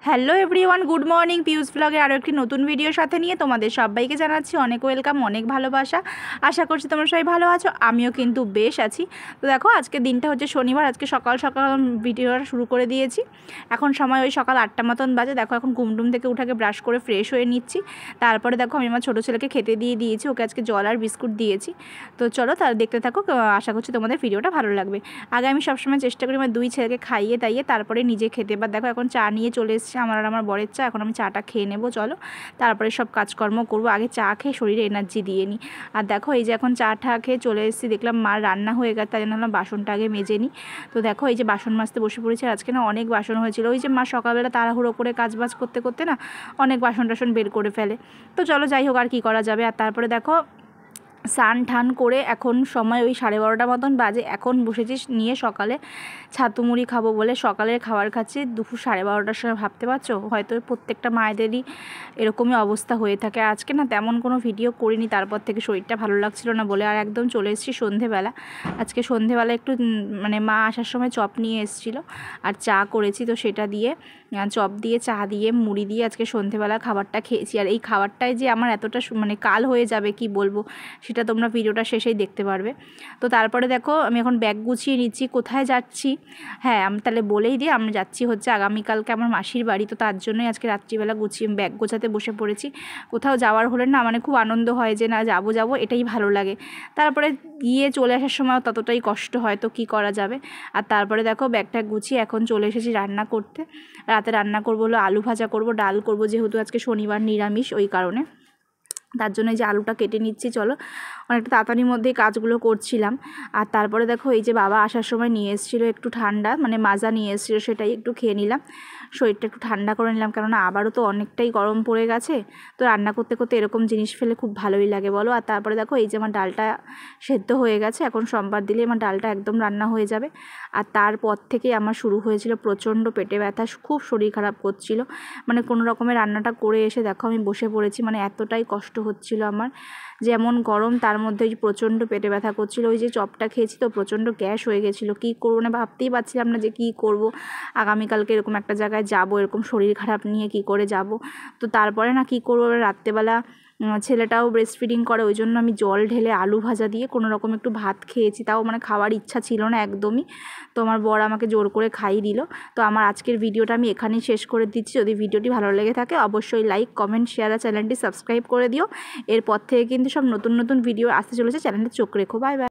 Hello everyone, good morning. পিউস ব্লগের আরও একটি নতুন ভিডিওর সাথে নিয়ে তোমাদের সবাইকে জানাচ্ছি অনেক ওয়েলকাম, অনেক ভালোবাসা। আশা করছি তোমরা সবাই ভালো আছো, আমিও কিন্তু বেশ আছি। তো দেখো, আজকে দিনটা হচ্ছে শনিবার। আজকে সকাল সকাল ভিডিওটা শুরু করে দিয়েছি। এখন সময় ওই সকাল 8টা মতন বাজে। দেখো, এখন ঘুমটুম থেকে উঠাকে ব্রাশ করে ফ্রেশ হয়ে নিচ্ছি। তারপরে দেখো, আমি আমার ছোটো ছেলেকে খেতে দিয়ে দিয়েছি, ওকে আজকে জল আর বিস্কুট দিয়েছি। তো চলো তার দেখতে থাকো, আশা করছি তোমাদের ভিডিওটা ভালো লাগবে। আগে আমি সবসময় চেষ্টা করি আমার দুই ছেলেকে খাইয়ে তাইয়ে তারপরে নিজে খেতে। বা দেখো, এখন চা নিয়ে চলে এসেছে আমার আর আমার বরের চা। এখন আমি চাটা খেয়ে নেবো, চলো তারপরে সব কাজকর্ম করবো। আগে চা খেয়ে শরীরে এনার্জি দিয়ে নিই। আর দেখো, এই যে এখন চাটা খেয়ে চলে এসেছি, দেখলাম মার রান্না হয়ে গেছে, তাই জন্য বাসনটা আগে মেজে নিই। তো দেখো, এই যে বাসন মাজতে বসে পড়েছি। আর আজকে না অনেক বাসন হয়েছিল, ওই যে মা সকালবেলা তাড়াহুড়ো করে কাজবাজ করতে করতে না অনেক বাসন টাসন বের করে ফেলে। তো চলো যাই হোক, আর কী করা যাবে। আর তারপরে দেখো, স্নান ঠান করে এখন সময় ওই 12:30 মতন বাজে। এখন বসেছি নিয়ে সকালে ছাতু মুড়ি খাবো বলে সকালের খাবার খাচ্ছি দুপুর 12:30টার সময়। ভাবতে পারছো, হয়তো প্রত্যেকটা মায়েদেরই এরকমই অবস্থা হয়ে থাকে। আজকে না তেমন কোনো ভিডিও করিনি, তারপর থেকে শরীরটা ভালো লাগছিল না বলে। আর একদম চলে এসেছি সন্ধেবেলা। আজকে সন্ধেবেলা একটু মানে মা আসার সময় চপ নিয়ে এসেছিলো আর চা করেছি, তো সেটা দিয়ে চপ দিয়ে চা দিয়ে মুড়ি দিয়ে আজকে সন্ধেবেলা খাবারটা খেয়েছি। আর এই খাবারটাই যে আমার এতটা মানে কাল হয়ে যাবে কি বলবো, সেটা তোমরা ভিডিওটা শেষেই দেখতে পারবে। তো তারপরে দেখো, আমি এখন ব্যাগ গুছিয়ে নিচ্ছি। কোথায় যাচ্ছি, হ্যাঁ আমি তাহলে বলেই দিই। আমি যাচ্ছি হচ্ছে আগামীকালকে আমার মাসির বাড়ি। তো তার জন্যই আজকে রাত্রিবেলা গুছিয়ে ব্যাগ গোছাতে বসে পড়েছি। কোথাও যাওয়ার হলে না মানে খুব আনন্দ হয় যে না যাবো এটাই ভালো লাগে। তারপরে গিয়ে চলে আসার সময় ততটাই কষ্ট হয়, তো কী করা যাবে। আর তারপরে দেখো, ব্যাগটা গুছিয়ে এখন চলে এসেছি রান্না করতে। রাতে রান্না করবো হলো আলু ভাজা করবো, ডাল করবো, যেহেতু আজকে শনিবার নিরামিষ ওই কারণে। তার জন্য এই যে আলুটা কেটে নিচ্ছি। চলো, অনেকটা তাড়াতাড়ির মধ্যেই কাজগুলো করছিলাম। আর তারপরে দেখো, এই যে বাবা আসার সময় নিয়ে এসেছিলো একটু ঠান্ডা মানে মাজা নিয়ে এসেছিলো, সেটাই একটু খেয়ে নিলাম। শরীরটা একটু ঠান্ডা করে নিলাম, কেননা আবারও তো অনেকটাই গরম পড়ে গেছে। তো রান্না করতে করতে এরকম জিনিস ফেলে খুব ভালোই লাগে বলো। আর তারপরে দেখো, এই যে আমার ডালটা সেদ্ধ হয়ে গেছে। এখন সোমবার দিলে আমার ডালটা একদম রান্না হয়ে যাবে। আর তারপর থেকেই আমার শুরু হয়েছিল প্রচণ্ড পেটে ব্যথা, খুব শরীর খারাপ করছিল। মানে কোনো রকমের রান্নাটা করে এসে দেখো আমি বসে পড়েছি, মানে এতটাই কষ্ট হচ্ছিল আমার। যেমন গরম, তার মধ্যে ওই প্রচণ্ড পেটে ব্যথা করছিল। ওই যে চপটা খেয়েছি তো প্রচণ্ড গ্যাস হয়ে গেছিলো। কী করবো না ভাবতেই পারছিলাম না যে কী করব। আগামীকালকে এরকম একটা জায়গায় যাব, এরকম শরীর খারাপ নিয়ে কী করে যাব। তো তারপরে না কী করবো, রাত্রেবেলা ছেলেটাও ব্রেস্ট ফিডিং করে, ওই জন্য আমি জল ঢেলে আলু ভাজা দিয়ে কোনো রকম একটু ভাত খেয়েছি। তাও মানে খাওয়ার ইচ্ছা ছিল না একদমই। তো আমার বর আমাকে জোর করে খাইয়ে দিল। তো আমার আজকের ভিডিওটা আমি এখানেই শেষ করে দিচ্ছি। যদি ভিডিওটি ভালো লেগে থাকে অবশ্যই লাইক কমেন্ট শেয়ার আর চ্যানেলটি সাবস্ক্রাইব করে দিও। এরপর থেকে কিন্তু সব নতুন নতুন ভিডিও আসতে চলেছে, চ্যানেলটা চোখ রেখো। Bye bye.